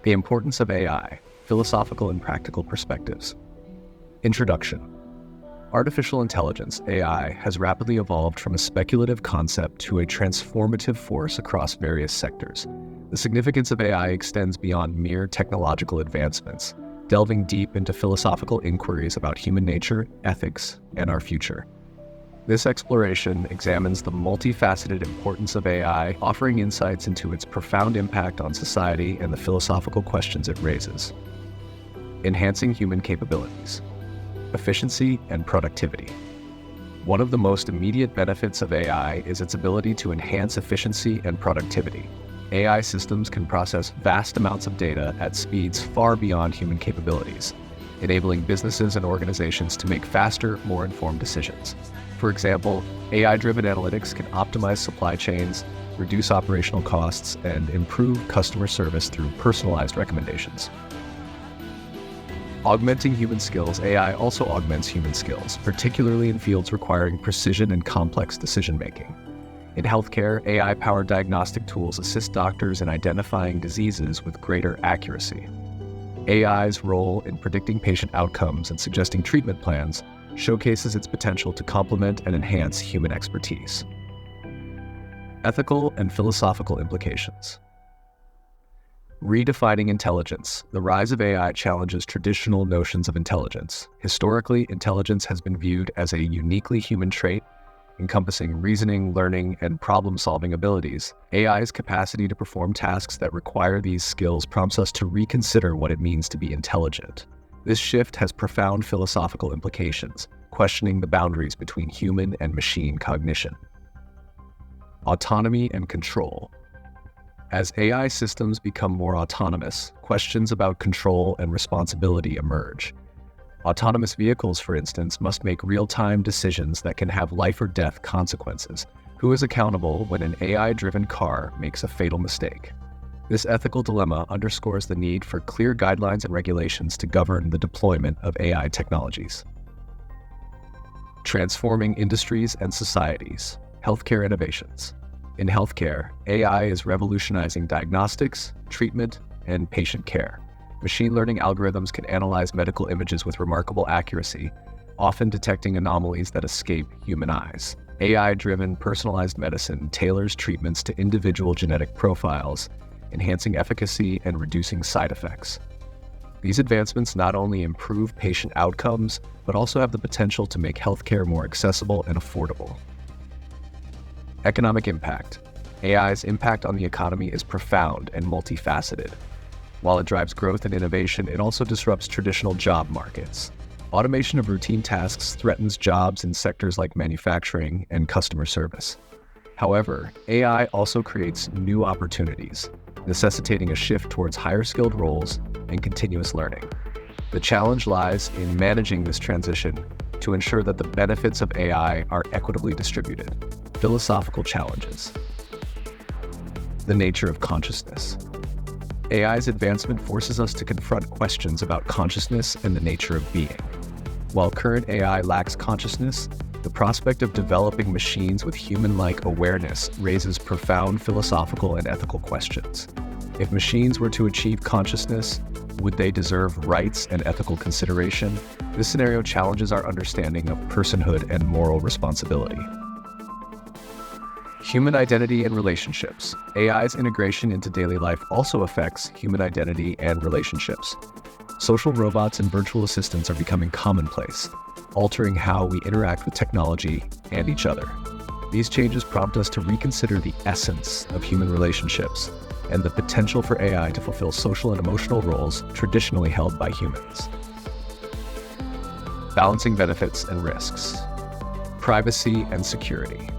The importance of AI, philosophical and practical perspectives. Introduction. Artificial intelligence, AI, has rapidly evolved from a speculative concept to a transformative force across various sectors. The significance of AI extends beyond mere technological advancements, delving deep into philosophical inquiries about human nature, ethics, and our future. This exploration examines the multifaceted importance of AI, offering insights into its profound impact on society and the philosophical questions it raises. Enhancing human capabilities. Efficiency and productivity. One of the most immediate benefits of AI is its ability to enhance efficiency and productivity. AI systems can process vast amounts of data at speeds far beyond human capabilities, enabling businesses and organizations to make faster, more informed decisions. For example, AI-driven analytics can optimize supply chains, reduce operational costs, and improve customer service through personalized recommendations. Augmenting human skills. AI also augments human skills, particularly in fields requiring precision and complex decision-making. In healthcare, AI-powered diagnostic tools assist doctors in identifying diseases with greater accuracy. AI's role in predicting patient outcomes and suggesting treatment plans showcases its potential to complement and enhance human expertise. Ethical and philosophical implications. Redefining intelligence. The rise of AI challenges traditional notions of intelligence. Historically, intelligence has been viewed as a uniquely human trait, encompassing reasoning, learning, and problem-solving abilities. AI's capacity to perform tasks that require these skills prompts us to reconsider what it means to be intelligent. This shift has profound philosophical implications, questioning the boundaries between human and machine cognition. Autonomy and control. As AI systems become more autonomous, questions about control and responsibility emerge. Autonomous vehicles, for instance, must make real-time decisions that can have life or death consequences. Who is accountable when an AI-driven car makes a fatal mistake? This ethical dilemma underscores the need for clear guidelines and regulations to govern the deployment of AI technologies. Transforming industries and societies. Healthcare innovations. In healthcare, AI is revolutionizing diagnostics, treatment, and patient care. Machine learning algorithms can analyze medical images with remarkable accuracy, often detecting anomalies that escape human eyes. AI-driven personalized medicine tailors treatments to individual genetic profiles, enhancing efficacy and reducing side effects. These advancements not only improve patient outcomes, but also have the potential to make healthcare more accessible and affordable. Economic impact. AI's impact on the economy is profound and multifaceted. While it drives growth and innovation, it also disrupts traditional job markets. Automation of routine tasks threatens jobs in sectors like manufacturing and customer service. However, AI also creates new opportunities, necessitating a shift towards higher-skilled roles and continuous learning. The challenge lies in managing this transition to ensure that the benefits of AI are equitably distributed. Philosophical challenges. The nature of consciousness. AI's advancement forces us to confront questions about consciousness and the nature of being. While current AI lacks consciousness, the prospect of developing machines with human-like awareness raises profound philosophical and ethical questions. If machines were to achieve consciousness, would they deserve rights and ethical consideration? This scenario challenges our understanding of personhood and moral responsibility. Human identity and relationships. AI's integration into daily life also affects human identity and relationships. Social robots and virtual assistants are becoming commonplace, altering how we interact with technology and each other. These changes prompt us to reconsider the essence of human relationships and the potential for AI to fulfill social and emotional roles traditionally held by humans. Balancing benefits and risks. Privacy and security.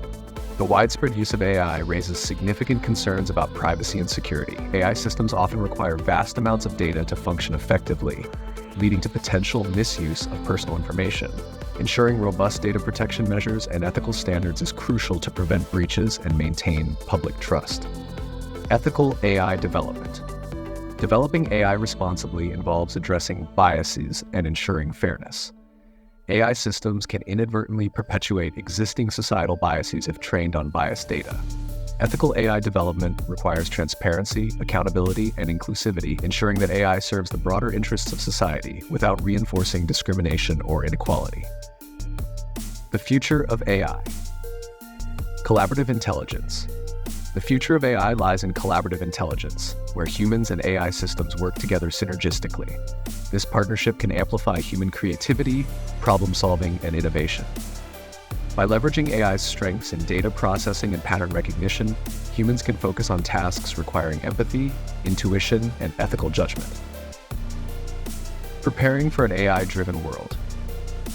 The widespread use of AI raises significant concerns about privacy and security. AI systems often require vast amounts of data to function effectively, leading to potential misuse of personal information. Ensuring robust data protection measures and ethical standards is crucial to prevent breaches and maintain public trust. Ethical AI development. Developing AI responsibly involves addressing biases and ensuring fairness. AI systems can inadvertently perpetuate existing societal biases if trained on biased data. Ethical AI development requires transparency, accountability, and inclusivity, ensuring that AI serves the broader interests of society without reinforcing discrimination or inequality. The future of AI. Collaborative intelligence. The future of AI lies in collaborative intelligence, where humans and AI systems work together synergistically. This partnership can amplify human creativity, problem-solving, and innovation. By leveraging AI's strengths in data processing and pattern recognition, humans can focus on tasks requiring empathy, intuition, and ethical judgment. Preparing for an AI-driven world.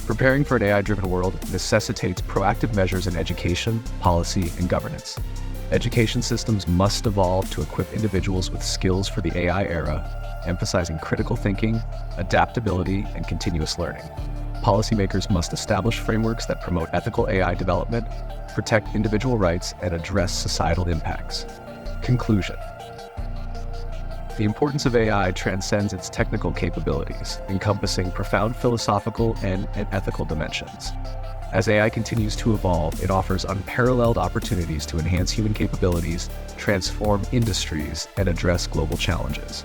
Preparing for an AI-driven world necessitates proactive measures in education, policy, and governance. Education systems must evolve to equip individuals with skills for the AI era, emphasizing critical thinking, adaptability, and continuous learning. Policymakers must establish frameworks that promote ethical AI development, protect individual rights, and address societal impacts. Conclusion. The importance of AI transcends its technical capabilities, encompassing profound philosophical and ethical dimensions. As AI continues to evolve, it offers unparalleled opportunities to enhance human capabilities, transform industries, and address global challenges.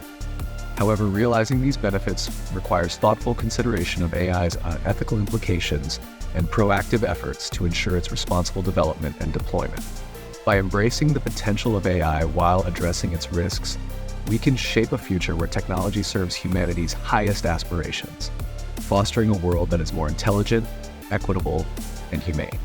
However, realizing these benefits requires thoughtful consideration of AI's ethical implications and proactive efforts to ensure its responsible development and deployment. By embracing the potential of AI while addressing its risks, we can shape a future where technology serves humanity's highest aspirations, fostering a world that is more intelligent, equitable, and humane.